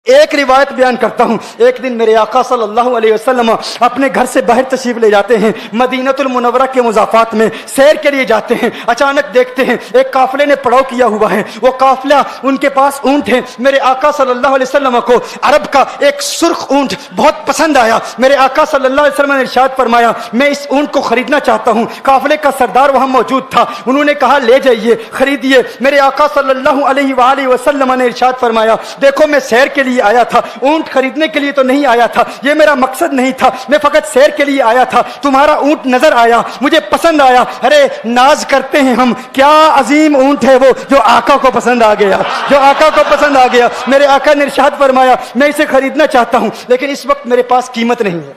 ایک روایت بیان کرتا ہوں. ایک دن میرے آقا صلی اللہ علیہ وسلم اپنے گھر سے باہر تشریف لے جاتے ہیں, مدینہ المنورہ کے مضافات میں سیر کے لیے جاتے ہیں. اچانک دیکھتے ہیں ایک قافلے نے پڑاؤ کیا ہوا ہے. وہ قافلہ, ان کے پاس اونٹ ہے. میرے آقا صلی اللہ علیہ وسلم کو عرب کا ایک سرخ اونٹ بہت پسند آیا. میرے آقا صلی اللہ علیہ وسلم نے ارشاد فرمایا, میں اس اونٹ کو خریدنا چاہتا ہوں. قافلے کا سردار وہاں موجود تھا. انہوں نے کہا لے جائیے, خریدیے. میرے آقا صلی اللہ علیہ وآلہ وسلم نے ارشاد فرمایا, دیکھو میں سیر کے لیے آیا تھا, اونٹ خریدنے کے لیے تو نہیں آیا تھا, یہ میرا مقصد نہیں تھا, میں فقط سیر کے لیے آیا تھا. تمہارا اونٹ نظر آیا, مجھے پسند آیا. ارے ناز کرتے ہیں ہم, کیا عظیم اونٹ ہے وہ جو آقا کو پسند آ گیا, جو آقا کو پسند آ گیا. میرے آقا نے ارشاد فرمایا میں اسے خریدنا چاہتا ہوں, لیکن اس وقت میرے پاس قیمت نہیں ہے,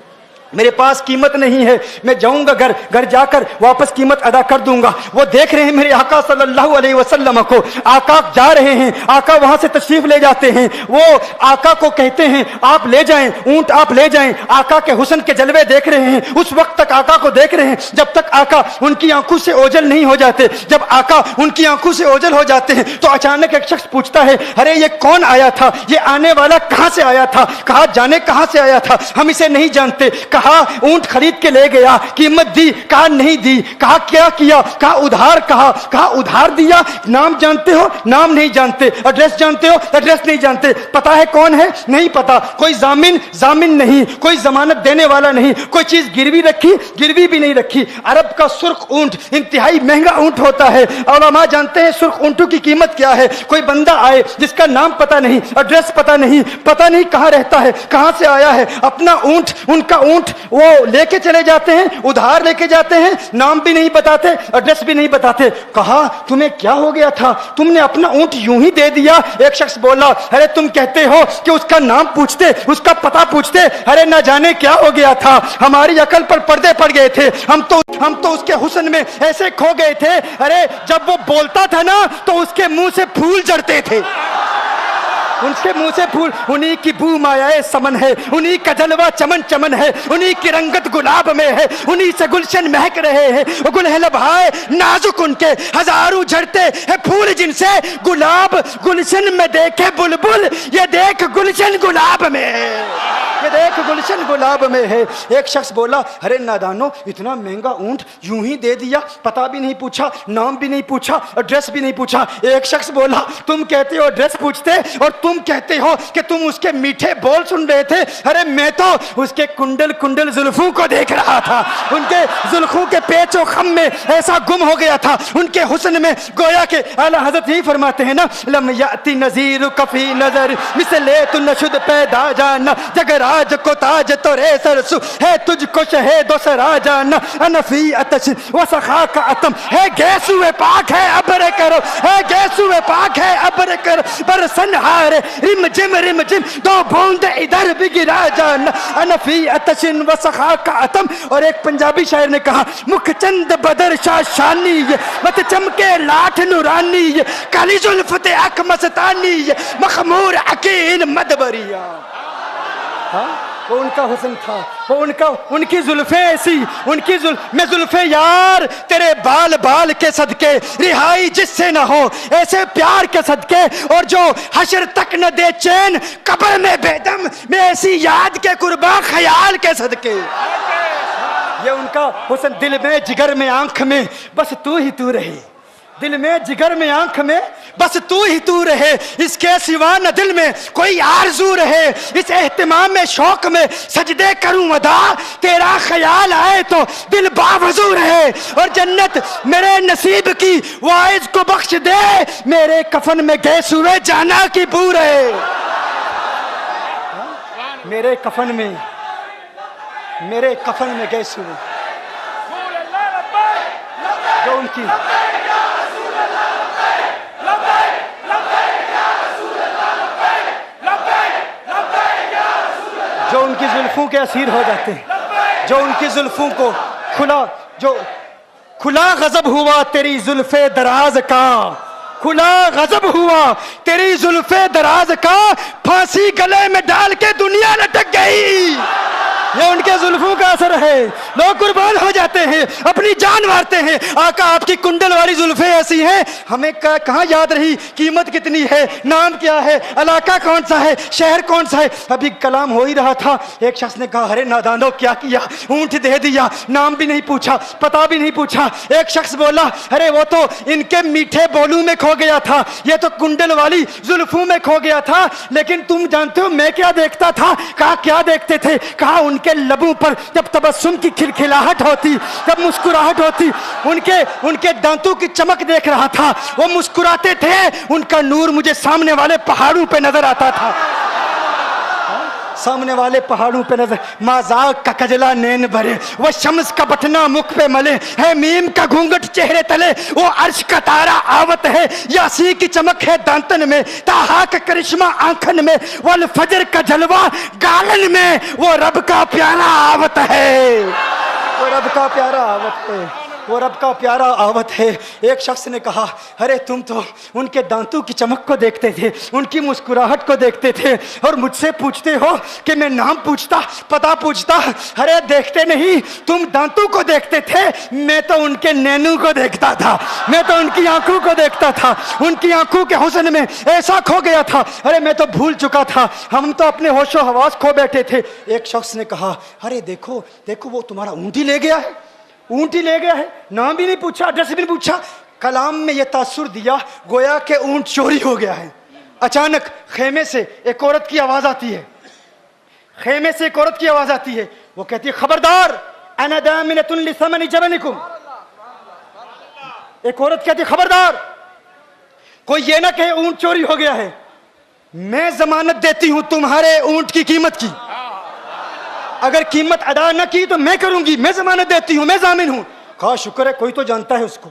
میرے پاس قیمت نہیں ہے. میں جاؤں گا گھر جا کر واپس قیمت ادا کر دوں گا. وہ دیکھ رہے ہیں میرے آقا صلی اللہ علیہ وسلم کو, آقا جا رہے ہیں, آقا وہاں سے تشریف لے جاتے ہیں. وہ آقا کو کہتے ہیں آپ لے جائیں, اونٹ آپ لے جائیں. آقا کے حسن کے جلوے دیکھ رہے ہیں, اس وقت تک آقا کو دیکھ رہے ہیں جب تک آقا ان کی آنکھوں سے اوجھل نہیں ہو جاتے. جب آقا ان کی آنکھوں سے اوجھل ہو جاتے ہیں تو اچانک ایک شخص پوچھتا ہے, ارے یہ کون آیا تھا, یہ آنے والا کہاں سے آیا تھا, کہا جانے کہاں سے آیا تھا, ہم اسے نہیں جانتے. کہا اونٹ خرید کے لے گیا, قیمت دی, کہا نہیں دی. کہا کیا کیا, کہا ادھار. کہا ادھار دیا. نام جانتے ہو, نام نہیں جانتے. ایڈریس جانتے ہو, ایڈریس نہیں جانتے. پتا ہے کون ہے, نہیں پتا. کوئی ضامن نہیں, کوئی ضمانت دینے والا نہیں. کوئی چیز گروی رکھی, گروی بھی نہیں رکھی. عرب کا سرخ اونٹ انتہائی مہنگا اونٹ ہوتا ہے. علماء جانتے ہیں سرخ اونٹوں کی قیمت کیا ہے. کوئی بندہ آئے جس کا نام پتا نہیں, ایڈریس پتا نہیں کہاں رہتا ہے, کہاں سے آیا ہے, اپنا اونٹ, ان کا اونٹ وہ لے کے چلے جاتے ہیں, ادھار لے کے جاتے ہیں, نام بھی نہیں بتاتے, ایڈریس بھی نہیں بتاتے. کہا تمہیں کیا ہو گیا تھا, تم نے اپنا اونٹ یوں ہی دے دیا. ایک شخص بولا, ارے تم کہتے ہو کہ اس کا نام پوچھتے, اس کا پتہ پوچھتے, ارے نہ جانے کیا ہو گیا تھا, ہماری عقل پر پردے پڑ گئے تھے, ہم تو اس کے حسن میں ایسے کھو گئے تھے. ارے جب وہ بولتا تھا نا تو اس کے منہ سے پھول جھڑتے تھے, ان کے منہ سے پھول. انہی کی بو مایائے سمن ہے, انہی کا جلوہ چمن چمن ہے, انہی کی رنگت گلاب میں ہے, انہی سے گلشن مہک رہے ہیں. گل ہے لبھائے نازک ان کے, ہزاروں جھڑتے ہیں پھول جن سے گلاب گلشن میں دیکھے بلبل, یہ دیکھ گلشن گلاب میں ہے, یہ دیکھ گلشن گلاب میں ہے. ایک شخص بولا, ارے نادانو اتنا مہنگا اونٹ یوں ہی دے دیا, پتہ بھی نہیں پوچھا, نام بھی نہیں پوچھا, ایڈریس بھی نہیں پوچھا. ایک شخص بولا, تم کہتے ہو ایڈریس پوچھتے اور تم کہتے ہو کہ تم اس کے میٹھے بول سن رہے تھے. ارے میں تو اس کے کنڈل زلفوں کو دیکھ رہا تھا, ان کے زلفوں کے پیچ و خم میں ایسا گم ہو گیا تھا, ان کے حسن میں. گویا کہ اعلی حضرت یہی فرماتے ہیں نا, لم یاتی نذیر کفی نظر مثل تو نشد پیدا جانا, جگ راج کو تاج تو رے سرسو ہے, تجھ کو شہید و سرا جانا, انفی اتش و سخا کا اتم ہے, گیسو پاک ہے ابر کرو, ہے گیسو پاک ہے ابر کرو, برسن ہار رم جم دو بوند ادھر بھی گرا جانا, انفی اتشن و سخا کا اتم. اور ایک پنجابی شاعر نے کہا, مکھ چند بدر شاہ شانی, مت چمکے لاٹھ نورانی, کالی زلفت اک مستانی, مخمور عقین مدبریا. وہ ان کا حسن تھا, وہ ان کی زلفیں ایسی, میں زلفیں یار تیرے بال کے صدقے, رہائی جس سے نہ ہو ایسے پیار کے صدقے, اور جو حشر تک نہ دے چین قبر میں بیدم, میں ایسی یاد کے قرباں خیال کے صدقے. یہ ان کا حسن. دل میں جگر میں آنکھ میں بس تو ہی تو رہے, دل میں جگر میں آنکھ میں بس تو ہی تو رہے, اس کے سوا نہ دل میں کوئی آرزو رہے. اس اہتمام میں شوق میں سجدے کروں ادا, تیرا خیال آئے تو دل باوضو رہے. اور جنت میرے نصیب کی وائز کو بخش دے, میرے کفن میں گیس ہوئے جانا کی بو رہے. میرے کفن میں گیس ہوئے جو ان کی جو ان کی زلفوں کے اسیر ہو جاتے ہیں, جو ان کی زلفوں کو کھلا غضب ہوا تیری زلف دراز کا, کھلا غضب ہوا تیری زلف دراز کا, پھانسی گلے میں ڈال کے دنیا لٹک گئی. یہ ان کے زلفوں کا اثر ہے, لوگ قربان ہو جاتے ہیں, اپنی جان مارتے ہیں. آقا آپ کی کنڈل والی زلفیں ایسی ہیں, ہمیں کہاں یاد رہی قیمت کتنی ہے, نام کیا ہے, علاقہ کون سا ہے, شہر کون سا ہے. ابھی کلام ہو ہی رہا تھا, ایک شخص نے کہا ارے نادانو کیا کیا, اونٹ دے دیا, نام بھی نہیں پوچھا, پتہ بھی نہیں پوچھا. ایک شخص بولا ارے وہ تو ان کے میٹھے بولوں میں کھو گیا تھا, یہ تو کنڈل والی زلفوں میں کھو گیا تھا. لیکن تم جانتے ہو میں کیا دیکھتا تھا؟ کہا کیا دیکھتے تھے؟ کہا ان کے لبوں پر جب تبسم کی کھلکھلاہٹ ہوتی, جب مسکراہٹ ہوتی, ان کے دانتوں کی چمک دیکھ رہا تھا, وہ مسکراتے تھے, ان کا نور مجھے سامنے والے پہاڑوں پہ نظر آتا تھا, سامنے والے پہاڑوں پہ نظر. مازاق کا کجلا نین بھرے, وہ شمس کا بٹنا مکھ پہ ملے, ہے میم کا گھونگٹ چہرے تلے, وہ عرش کا تارا آوت ہے, یاسی کی چمک ہے دانتن میں, تاہا کا کرشمہ آنکھن میں, والفجر کا جلوہ گالن میں, وہ رب کا پیارا آوت ہے, وہ رب کا پیارا آوت ہے, وہ رب کا پیارا آوت ہے. ایک شخص نے کہا ارے تم تو ان کے دانتوں کی چمک کو دیکھتے تھے, ان کی مسکراہٹ کو دیکھتے تھے, اور مجھ سے پوچھتے ہو کہ میں نام پوچھتا, پتہ پوچھتا. ارے دیکھتے نہیں, تم دانتوں کو دیکھتے تھے, میں تو ان کے نینوں کو دیکھتا تھا, میں تو ان کی آنکھوں کو دیکھتا تھا, ان کی آنکھوں کے حسن میں ایسا کھو گیا تھا, ارے میں تو بھول چکا تھا, ہم تو اپنے ہوش و حواس کھو بیٹھے تھے. ایک شخص نے کہا ارے دیکھو دیکھو وہ تمہارا اونٹ ہی لے گیا ہے, اونٹ ہی لے گیا ہے, نام بھی نہیں پوچھا, ایڈریس بھی نہیں پوچھا. کلام میں یہ تاثر دیا گویا کہ اونٹ چوری ہو گیا ہے. اچانک خیمے سے ایک عورت کی آواز آتی ہے, خیمے سے ایک عورت کی آواز آتی ہے, وہ کہتی ہے خبردار انا دامنۃ لثمن جبنکم. ایک عورت کہتی ہے خبردار کوئی یہ نہ کہے اونٹ چوری ہو گیا ہے, میں ضمانت دیتی ہوں تمہارے اونٹ کی قیمت کی, اگر قیمت ادا نہ کی تو میں کروں گی, میں ضمانت دیتی ہوں, میں ضامن ہوں. کہا شکر ہے کوئی تو جانتا ہے اس کو,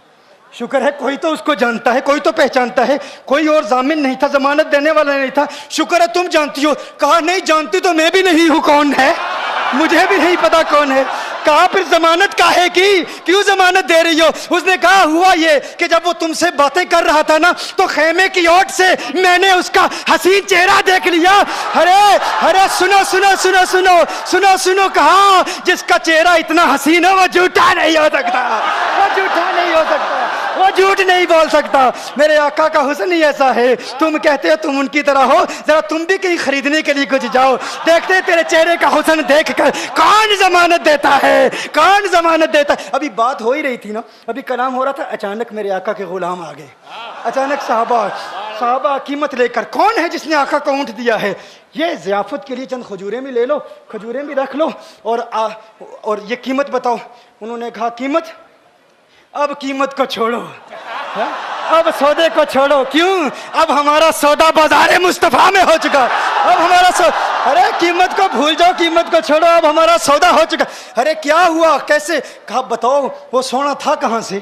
شکر ہے کوئی تو اس کو جانتا ہے, کوئی تو پہچانتا ہے, کوئی اور ضامن نہیں تھا, ضمانت دینے والا نہیں تھا, شکر ہے تم جانتی ہو. کہا نہیں جانتی تو میں بھی نہیں ہوں, کون ہے مجھے بھی نہیں پتا کون ہے. کہا پھر ضمانت کاہے کی, کیوں ضمانت دے رہی ہو؟ اس نے کہا ہوا یہ کہ جب وہ تم سے باتیں کر رہا تھا نا تو خیمے کی اوٹ سے میں نے اس کا حسین چہرہ دیکھ لیا. ارے سنو سنو سنو سنو سنو سنو, کہا جس کا چہرہ اتنا حسین ہے وہ جھوٹا نہیں ہو سکتا, وہ جھوٹا نہیں ہو سکتا, وہ جھوٹ نہیں بول سکتا. میرے آقا کا حسن ہی ایسا ہے, تم کہتے ہو تم ان کی طرح ہو, ذرا تم بھی کہیں خریدنے کے لیے کچھ جاؤ, دیکھتے تیرے چہرے کا حسن دیکھ کر کون ضمانت دیتا ہے, کون ضمانت دیتا ہے. ابھی بات ہو ہی رہی تھی نا, ابھی کلام ہو رہا تھا, اچانک میرے آقا کے غلام آ گئے, اچانک صحابہ قیمت لے کر, کون ہے جس نے آقا کو اونٹ دیا ہے؟ یہ ضیافت کے لیے چند کھجوریں بھی لے لو, کھجوریں بھی رکھ لو, اور یہ قیمت بتاؤ. انہوں نے کہا قیمت, اب قیمت کو چھوڑو, اب سودے کو چھوڑو. کیوں؟ اب ہمارا سودا بازار مصطفیٰ میں ہو چکا, اب ہمارا ارے قیمت کو بھول جاؤ, قیمت کو چھوڑو, اب ہمارا سودا ہو چکا. ارے کیا ہوا, کیسے؟ کہا بتاؤ وہ سونا تھا کہاں سے,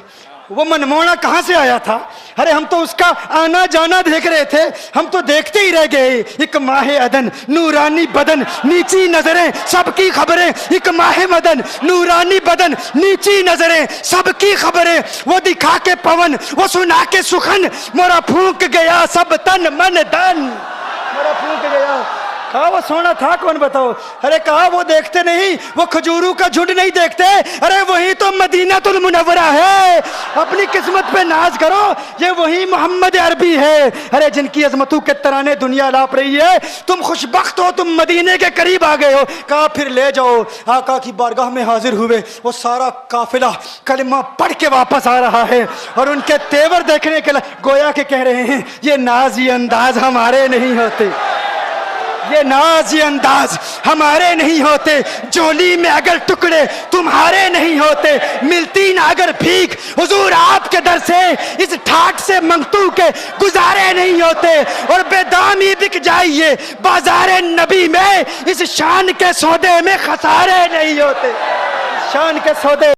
وہ منمونا کہاں سے آیا تھا؟ ارے ہم تو اس کا آنا جانا دیکھ رہے تھے, ہم تو دیکھتے ہی رہ گئے. ایک ماہ عدن, نورانی بدن, نیچی نظریں, سب کی خبریں. ایک ماہ مدن, نورانی بدن, نیچی نظریں, سب کی خبریں. وہ دکھا کے پون, وہ سنا کے سخن, مورا پھونک گیا سب تن من دن, مورا پھونک گیا. کہا وہ سونا تھا کون بتاؤ؟ ارے کہا وہ دیکھتے نہیں, وہ کھجوروں کا جھنڈ نہیں دیکھتے, ارے وہی تو مدینہ المنورہ ہے. اپنی قسمت پہ ناز کرو, یہ وہی محمد عربی ہے, ارے جن کی عظمتوں کے ترانے دنیا لاپ رہی ہے. تم خوشبخت ہو, تم مدینے کے قریب آ گئے ہو. کہا پھر لے جاؤ. آقا کی بارگاہ میں حاضر ہوئے, وہ سارا قافلہ کلمہ پڑھ کے واپس آ رہا ہے, اور ان کے تیور دیکھنے کے لیے گویا کہ کہہ رہے ہیں یہ ناز یہ انداز ہمارے نہیں ہوتے, یہ ناز یہ انداز ہمارے نہیں ہوتے. جولی میں اگر ٹکڑے تمہارے نہیں ہوتے, ملتی نہ اگر بھیک حضور آپ کے در سے, اس ٹھاٹ سے منگتو کے گزارے نہیں ہوتے. اور بے دامی بک جائیے بازار نبی میں, اس شان کے سودے میں خسارے نہیں ہوتے, شان کے سودے